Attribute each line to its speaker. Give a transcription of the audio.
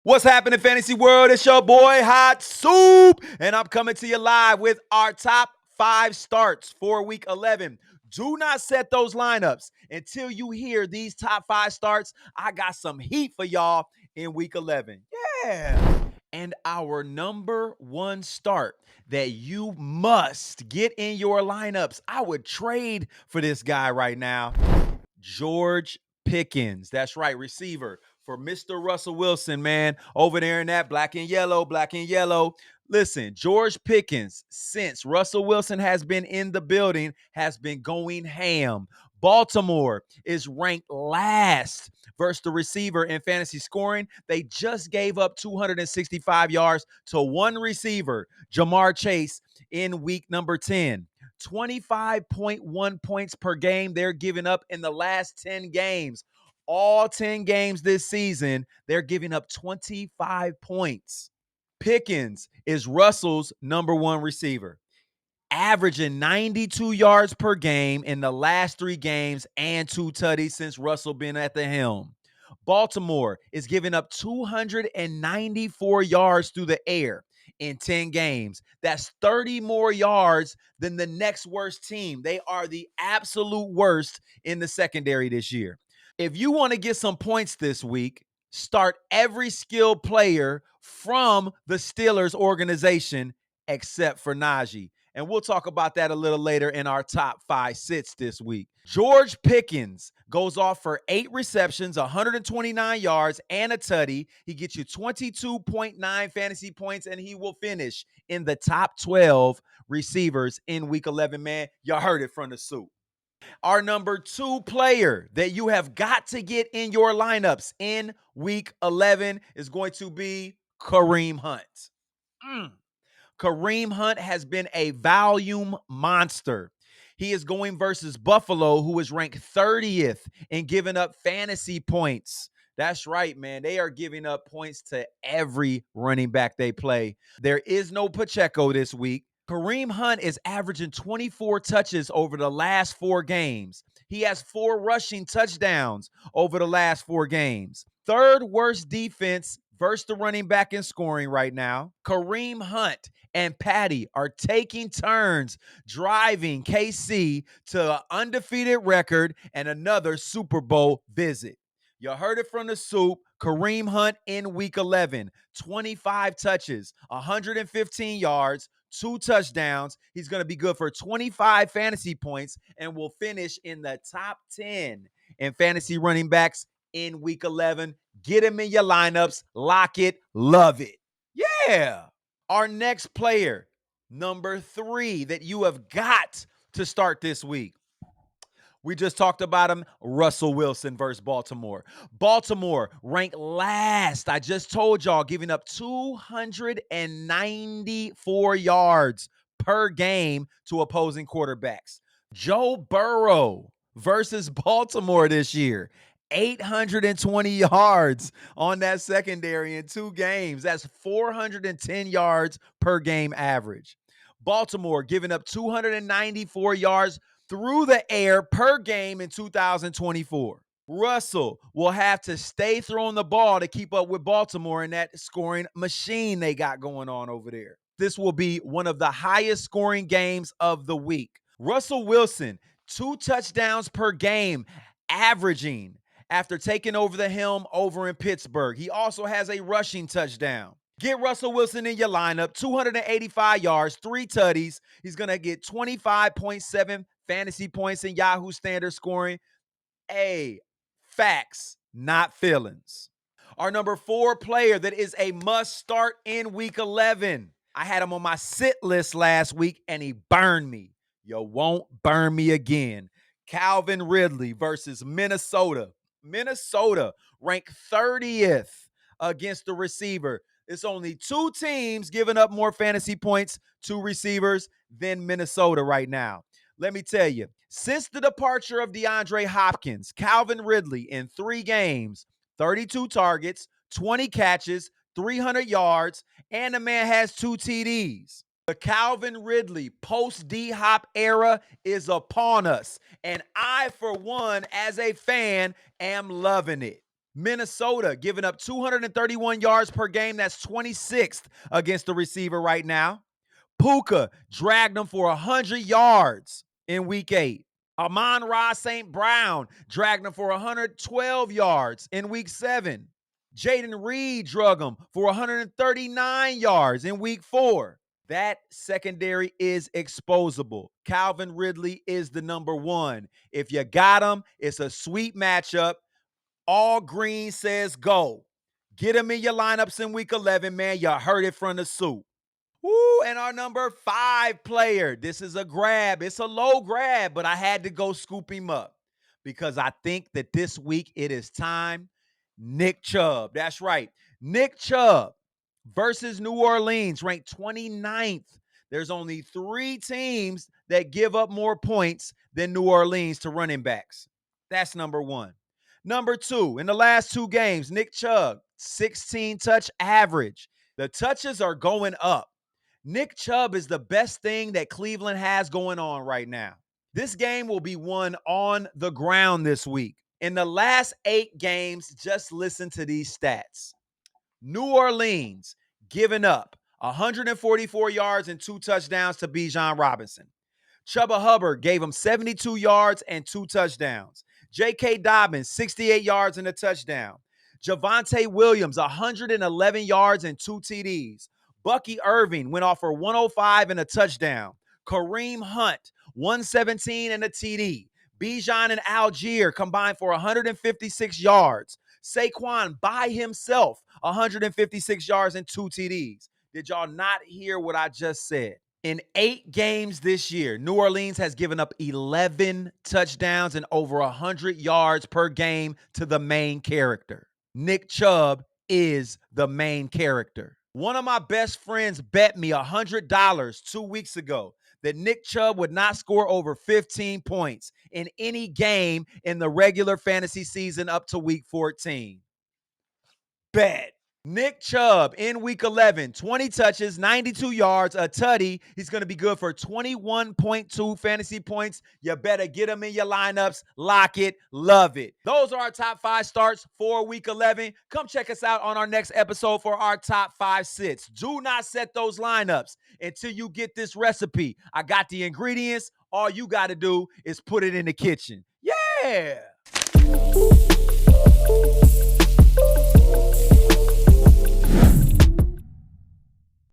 Speaker 1: What's happening, Fantasy World? It's your boy Hot Soup, and I'm coming to you live with our top 5 starts for Week 11. Do not set those lineups until you hear these top 5 starts. I got some heat for y'all in Week 11. Yeah. And our number one start that you must get in your lineups. I would trade for this guy right now. George Pickens. That's right, receiver for Mr. Russell Wilson, man, over there in that black and yellow, black and yellow. Listen, George Pickens, since Russell Wilson has been in the building, has been going ham. Baltimore is ranked last versus the receiver in fantasy scoring. They just gave up 265 yards to one receiver, Jamar Chase, in week number 10. 25.1 points per game they're giving up in the last 10 games. All 10 games this season, they're giving up 25 points. Pickens is Russell's number one receiver, averaging 92 yards per game in the last 3 games and 2 tutties since Russell been at the helm. Baltimore is giving up 294 yards through the air in 10 games. That's 30 more yards than the next worst team. They are the absolute worst in the secondary this year. If you want to get some points this week, start every skilled player from the Steelers organization except for Najee. And we'll talk about that a little later in our top 5 sits this week. George Pickens goes off for 8 receptions, 129 yards, and a tutty. He gets you 22.9 fantasy points, and he will finish in the top 12 receivers in Week 11, man. Y'all heard it from the soup. Our number 2 player that you have got to get in your lineups in Week 11 is going to be Kareem Hunt. Kareem Hunt has been a volume monster. He is going versus Buffalo, who is ranked 30th in giving up fantasy points. That's right, man. They are giving up points to every running back they play. There is no Pacheco this week. Kareem Hunt is averaging 24 touches over the last 4 games. He has 4 rushing touchdowns over the last 4 games. Third worst defense versus the running back in scoring right now. Kareem Hunt and Patty are taking turns driving KC to an undefeated record and another Super Bowl visit. You heard it from the soup. Kareem Hunt in Week 11, 25 touches, 115 yards, 2 touchdowns. He's going to be good for 25 fantasy points and will finish in the top 10 in fantasy running backs in Week 11. Get him in your lineups. Lock it. Love it. Yeah. Our next player, number 3, that you have got to start this week. We just talked about him, Russell Wilson versus Baltimore. Baltimore ranked last. I just told y'all, giving up 294 yards per game to opposing quarterbacks. Joe Burrow versus Baltimore this year. 820 yards on that secondary in 2 games. That's 410 yards per game average. Baltimore giving up 294 yards through the air per game in 2024. Russell will have to stay throwing the ball to keep up with Baltimore in that scoring machine they got going on over there. This will be one of the highest scoring games of the week. Russell Wilson, 2 touchdowns per game, averaging after taking over the helm over in Pittsburgh. He also has a rushing touchdown. Get Russell Wilson in your lineup, 285 yards, 3 tutties. He's going to get 25.7 fantasy points in Yahoo standard scoring. Hey, facts, not feelings. Our number 4 player that is a must start in Week 11. I had him on my sit list last week, and he burned me. You won't burn me again. Calvin Ridley versus Minnesota. Minnesota ranked 30th against the receiver. It's only 2 teams giving up more fantasy points to receivers than Minnesota right now. Let me tell you, since the departure of DeAndre Hopkins, Calvin Ridley in 3 games, 32 targets, 20 catches, 300 yards, and the man has 2 TDs. The Calvin Ridley post-D-Hop era is upon us, and I, for one, as a fan, am loving it. Minnesota giving up 231 yards per game. That's 26th against the receiver right now. Puka dragged them for 100 yards in week 8. Amon-Ra St. Brown dragged them for 112 yards in week 7. Jaden Reed drug them for 139 yards in week 4. That secondary is exposable. Calvin Ridley is the number one. If you got him, it's a sweet matchup. All green says go. Get him in your lineups in week 11, man. You heard it from the soup. Woo, and our number 5 player. This is a grab. It's a low grab, but I had to go scoop him up because I think that this week it is time. Nick Chubb. That's right. Nick Chubb versus New Orleans, ranked 29th. There's only 3 teams that give up more points than New Orleans to running backs. That's number 1. Number 2, in the last 2 games, Nick Chubb, 16 touch average. The touches are going up. Nick Chubb is the best thing that Cleveland has going on right now. This game will be won on the ground this week. In the last 8 games, just listen to these stats. New Orleans giving up 144 yards and 2 touchdowns to Bijan Robinson. Chuba Hubbard gave him 72 yards and 2 touchdowns. J.K. Dobbins, 68 yards and a touchdown. Javonte Williams, 111 yards and 2 TDs. Bucky Irving went off for 105 and a touchdown. Kareem Hunt, 117 and a TD. Bijan and Algier combined for 156 yards. Saquon by himself, 156 yards and 2 TDs. Did y'all not hear what I just said? In 8 games this year, New Orleans has given up 11 touchdowns and over 100 yards per game to the main character. Nick Chubb is the main character. One of my best friends bet me $100 2 weeks ago that Nick Chubb would not score over 15 points in any game in the regular fantasy season up to week 14. Bet. Nick Chubb in week 11, 20 touches, 92 yards, a tutty. He's going to be good for 21.2 fantasy points. You better get him in your lineups. Lock it. Love it. Those are our top 5 starts for week 11. Come check us out on our next episode for our top 5 sits. Do not set those lineups until you get this recipe. I got the ingredients. All you got to do is put it in the kitchen. Yeah.